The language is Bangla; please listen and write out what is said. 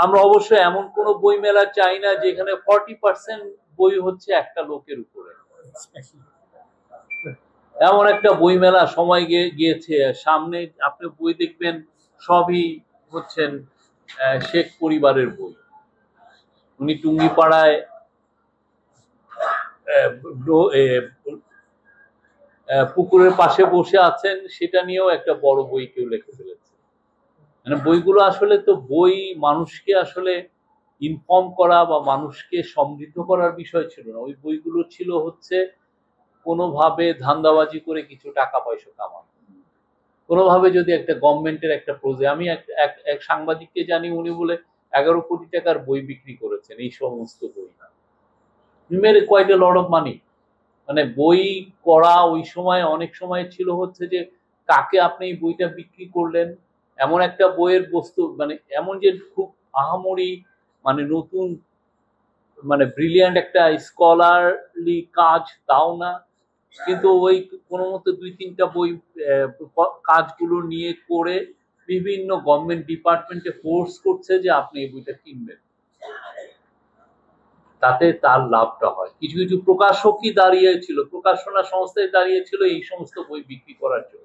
আমরা অবশ্যই এমন কোনো বই মেলা চাই না যেখানে 40% বই হচ্ছে একটা লোকের উপরে। এমন একটা বই মেলা সময় গিয়েছে, সামনে আপনি বই দেখবেন সবই হচ্ছেন শেখ পরিবারের বই। উনি টুঙ্গিপাড়ায় পুকুরের পাশে বসে আছেন, সেটা নিয়েও একটা বড় বই কেউ লিখে ফেলেছে। মানে বইগুলো আসলে তো বই মানুষকে আসলে ইনফর্ম করা বা মানুষকে সমৃদ্ধ করার বিষয় ছিল না। ওই বইগুলো ছিল হচ্ছে কোনোভাবে ধান্দাবাজি করে কিছু টাকা পয়সা কামানো। কোনোভাবে যদি একটা গভর্নমেন্টের একটা প্রজেক্ট, আমি এক সাংবাদিককে জানি, উনি বলে 11 কোটি টাকার বই বিক্রি করেছেন এই সমস্ত বই। Made quite a lot of money. মানে বই করা ওই সময় অনেক সময় ছিল হচ্ছে যে কাকে আপনি এই বইটা বিক্রি করলেন, এমন একটা বইয়ের বস্তু, মানে এমন যে খুব আহামরি মানে নতুন মানে ব্রিলিয়ান্ট একটা স্কলারলি কাজ তাও না, কিন্তু ওই কোনো মতো 2-3টা বই কাজগুলো নিয়ে করে বিভিন্ন গভর্নমেন্ট ডিপার্টমেন্টে ফোর্স করছে যে আপনি এই বইটা কিনবেন, তাতে তার লাভটা হয়। কিছু কিছু প্রকাশকই দাঁড়িয়েছিল, প্রকাশনা সংস্থায় দাঁড়িয়েছিল এই সমস্ত বই বিক্রি করার জন্য।